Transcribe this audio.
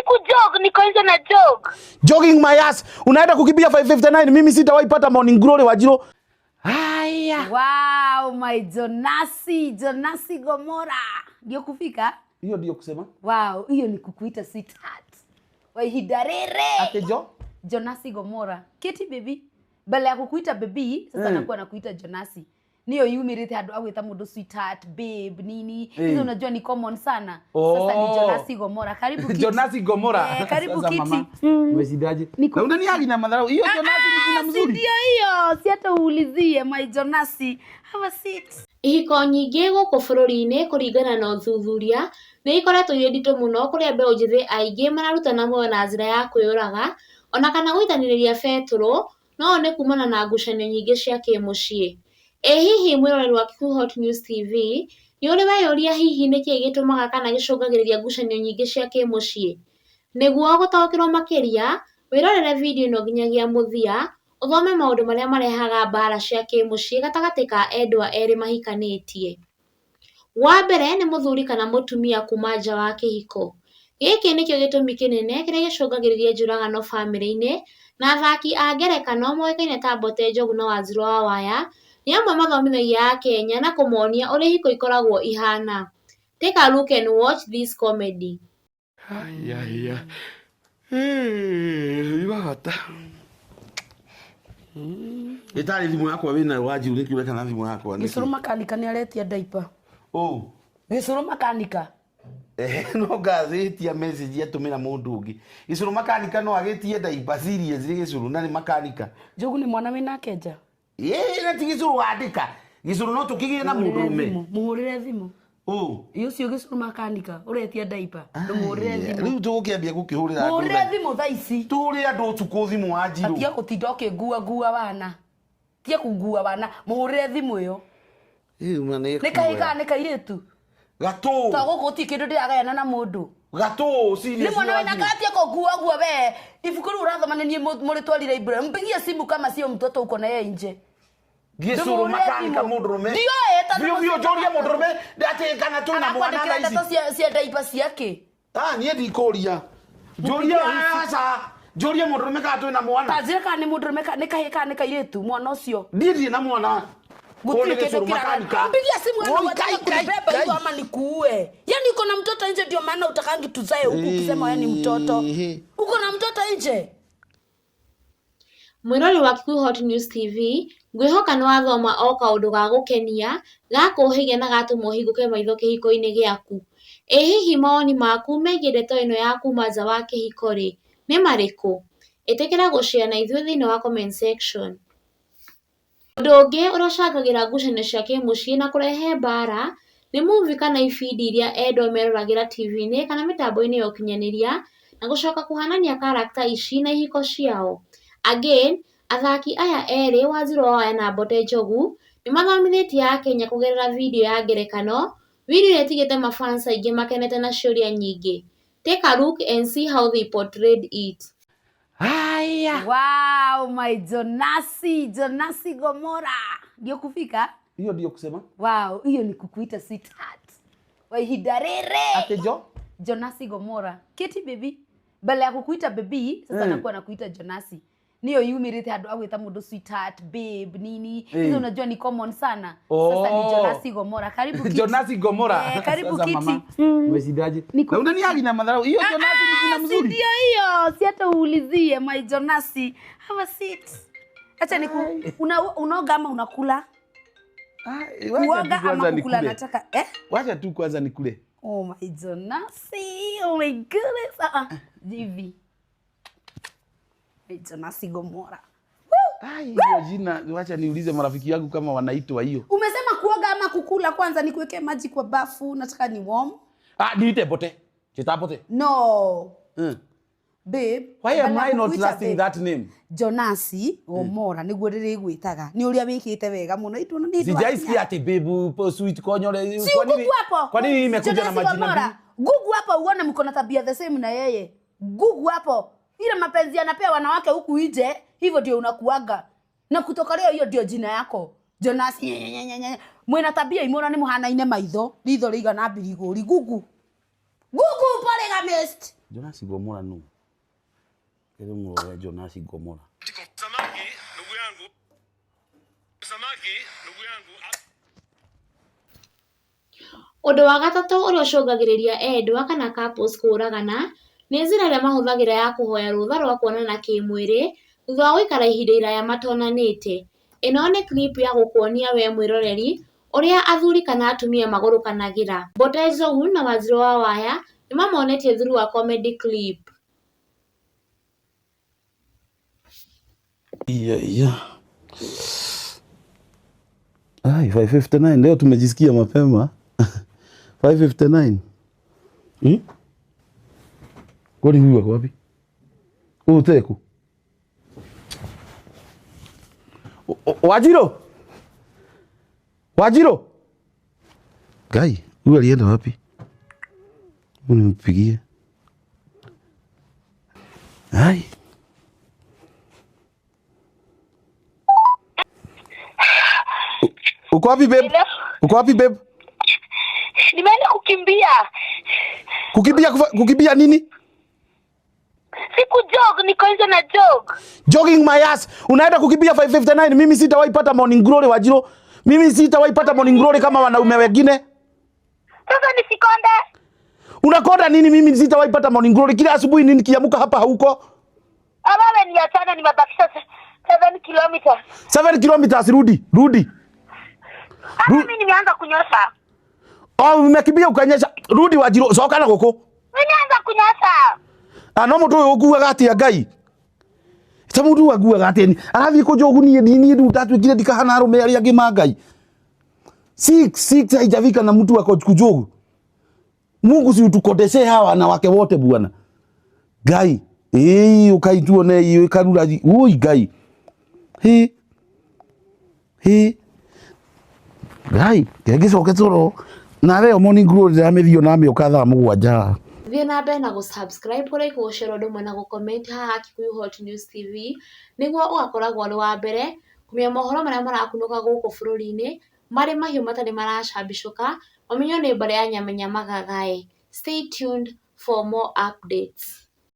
kujog, niko nje na jog. Jogging my ass. Unaenda kukimbia 559, mimi sitawahi pata morning glory Wanjiru. Haya. Wow, my Jonasi Gomora. Ndio kufika? Hiyo ndio kusema? Wow, hiyo ni kukuita sweetheart. Waihidarere. Ate Jonasi Gomora. Keti baby. Bala ya kukuita baby, sasa nakuwa nakuita Jonasi. Niyo yumirite hadu agwita mundu sweetheart, babe, nini. Hizo unajua ni common sana. Sasa ni Jonasi Gomora. Karibu kiti. Jonasi Gomora. Karibu kiti. Umesidaje? Na unaniagi na madharau. Hiyo Jonasi ni jina mzuri. Ndio hiyo. Si hata uulizie my Jonasi. Have a seat. Ihiko nyingĩ gũkũ bũrũri-inĩ kũringana na ũthuthuria nĩ ikoretwo irĩ nditũ mũno kũrĩa mbeũ njĩthĩ aingĩ mararutana muoyo na njĩra ya kwĩyũraga ona kana gũitanĩrĩria betũrũ no nĩ kumana na ngucanio nyingĩ cia kĩmũciĩ. Ĩ hihi mwĩroreri wa Kikuyu Hot News TV nĩ ũrĩ weyũria hihi nĩkĩ gĩtũmaga kana gĩcũngagĩrĩria ngucanio nyingĩ cia kĩmũciĩ? Nĩguo gũtaũkĩrwo makĩria wĩrorere video ĩno nginyagia mũthia uthome maũndũ marĩa marehaga mbara cia kĩmũciĩ gatagatĩ ka endwa erĩ mahikanĩtie. Wa mbere nĩ mũthuri kana mũtumia kuma nja wa kĩhiko. Gĩkĩ nĩkĩo gĩtũmi kĩnene kĩrĩa gĩcũngagĩrĩria njũragano bamĩrĩ-inĩ na athaki a ngerekano moĩkaine ta Mbote Njogu na Wanjiru wa Waya nĩ amwe mathomithagia Akenya na kũmonia ũrĩa ihiko ikoragwo ihana. Take a look and watch this comedy. Ibagata. Itari thimu yakwa wina Wanjiru nĩkiuga kana thimu yakwa nĩ. Gĩcũrũ makanika nĩ aretia diaper. Gĩcũrũ makanika. No ngathĩtia message atumĩra mũndũ ũngĩ. Gĩcũrũ makanika no agĩtie diaper serious gĩcũrũ na nĩ makanika. Njogu nĩ mwana wĩna kenja. Na ti gĩcũrũ wandĩka. Gĩcũrũ no tũkĩgĩe na mũndũrũme. Mũhũrĩre thimũ. Ũcio gĩcũrũ makanika ũretia diaper. Ndũmũhũrĩre thimũ. Rĩu tũgũkĩambia gũkĩhũrĩra andũ. Mũhũrĩre thimũ thaa ici. Tũhũrĩre andũ ũtukũ thimũ Wanjiru. Atia gũtinda ũkĩngua wana. Tia kũngua wana. Mũhũrĩre thimũ ĩyo. Nĩ kahĩka nĩ kairĩtu. Gatũ. Ta gũkũ ti kĩndũ ndĩragayana na mũndũ. Gatũ serious. Nĩ mwana wĩna gatia kũngua we. Ibuku rĩu ũrathoma nĩ niĩ mũrĩtwarire Ibrahim. Mpigie simu kama sio mtoto uko na yeye nje. Gĩcũrũ makanika mũndũrũme. Bio njoria mũndũrũme ndate kana twĩna mwana thaa ici. Anakwandĩkĩra cia diaper ciake. Niĩ ndikũria. Njoria aca. Njoria mũndũrũme kana twĩna mwana. Tanjĩra kana nĩ mũndũrũme nĩ kahĩka nĩ kairĩtu mwana ũcio. Ndiĩ na mwana. Gũtirĩ kĩndũ kĩraka. Mpigia simu yangu wataka kunibeba hiyo ama nikuue. Yaani uko na mtoto nje ndio maana utakangi tuzae huku ukisema wewe ni mtoto. Uko na mtoto nje. Mwĩroreri wa Kikuyu Hot News TV ngwĩhoka nĩ wathoma o kaũndũ ga gũkenia gakũũhĩgia na gatũma ũhingũke maitho kĩhiko-inĩ gĩaku. Ĩ hihi mawoni maku megiĩ ndeto ĩno ya kuma nja wa kĩhiko rĩ nĩ marĩkũ? Ĩtĩkĩra gũshare na ithuĩ thĩinĩ wa comment section. Ũndũ ũngĩ ũracangagĩra ngucanio cia kĩmũciĩ na kũrehe mbara nĩ movie kana ibindi iria endwa meroragĩra TV-inĩ kana mĩtambo-inĩ ya ũkinyanĩria na gũcoka kũhanania character ici na ihiko ciao. Again, athaki aya erĩ Wanjiru wa Waya na Mbote Njogu nĩ mathomithĩtie Akenya kũgerera video ya ngerekano, video ĩrĩa ĩtigĩte mafans aingĩ makenete na ciũria nyingĩ. Take a look and see how they portrayed it. Wow, my Jonasi Gomora. Ndio kufika? Hiyo ndio kusema? Wow, hiyo ni kukuita sweetheart. Waihidarere. Ate Jonasi Gomora. Keti baby. Bala ya kukuita baby, sasa nakuwa nakuita Jonasi. Niyo yumirite hadu agwita mundu sweetheart, babe, nini. Hizo unajua ni common sana. Sasa ni Jonasi Gomora. Karibu kiti. Jonasi Gomora. Karibu kiti. Umesidaje? Na unaniagi na madharau. Hiyo Jonasi ni jina mzuri. Ndio hiyo. Si hata uulizie my Jonasi. Have a seat. Acha unaoga ama unakula? Uoga ama kukula nataka. Wacha tu kwanza nikule. Oh my Jonasi. Oh my goodness. Jivi. Jonasi Gomora. Hiyo jina wacha niulize marafiki yangu kama wanaitwa hiyo. Umesema kuoga ama kukula kwanza nikuwekee maji kwa bafu nataka ni warm. Niite Bote. Cheta Bote. No. Babe, why am I not lasting that name? Jonasi Gomora niguo riri gwitaga. Ni uria wikite wega muno ituna ni. Sijaisikia ati babe sweet konyole. Kwa nini imekuja na majina mbili? Gugu hapa uone mko na tabia the same na yeye. Gugu hapo. Ile mapenzi yanapea wanawake huku nje, hivyo ndio unakuaga. Na kutoka leo hiyo ndio jina yako. Jonasi. Mwena tabia imona ni muhana ine maitho. Ritho riga na mbirigori Gugu. Gugu pale promised. Jonas Gomora no. Ele mwa Jonas Gomora. Samaki ndugu yangu. Ũndũ wa gatatũ ũrĩa ũcũngagĩrĩria endwa kana couples kũũragana nĩ njĩra ĩrĩa mahũthagĩra ya kũhoya rũtha rwa kuonana kĩmwĩrĩ thutha wa gũikara ihinda iraya matonanĩte. Ĩno nĩ clip ya gũkuonia we mwĩroreri ũrĩa athuri kana atumia magũrũkanagĩra. Mbote Njogu na Wanjiru wa Waya nĩ mamonetie through a comedy clip. Ai, 5:59 leo tumejisikia mapema. 5:59. Kwani huyu wako wapi? Teku. Wajiro. Gai, huyu alienda wapi? Unimpigie. Ai. Uko wapi babe? Uko wapi babe? Nimeenda kukimbia. Kukimbia nini? Siku jog, niko nje na jog. Jogging my ass. Unaenda kukimbia 5:59. Mimi sitawahi pata morning glory Wajiro. Mimi sitawahi pata morning glory kama wanaume wengine. Sasa nisikonde. Unakonda nini? Mimi sitawahi pata morning glory. Kila asubuhi nini kiamuka hapa hauko? Wewe niachana, nimebakisha 7 kilometers. 7 kilometers rudi. Mimi nimeanza kunyosha. Umekimbia ukanyesha. Rudi Wajiro, soka na goko. Nimeanza kunyosha. No mutu uyu ukuaga atia Ngai? Ta mutu akuaga atia ni? Arathi kujogu ni ndu tatwikire ndikahana arume aria angi ma Ngai. 6 haijafika na mtu wako kujogu. Mungu si utukoteshe hawa wanawake wote bwana. Ngai, ukaituone hiyo karura. Ui Ngai. Ngai, kegicoke toro. Nawe morning glory ramithio na mĩoka thaa mũgwanja. Thiĩ na mbere na gũsubscribe kũrĩa gũcare ũndũ ũmwe na gũcomment haha Kikuyu Hot News TV nĩguo ũgakoragwo ũrĩ wa mbere kũmenya mohoro marĩa marakunũka gũkũ bũrũri-inĩ marĩ mahiũ matarĩ maracambicũka, mamenywo nĩ mbarĩ ya Nyamenya Magagae. Stay tuned for more updates.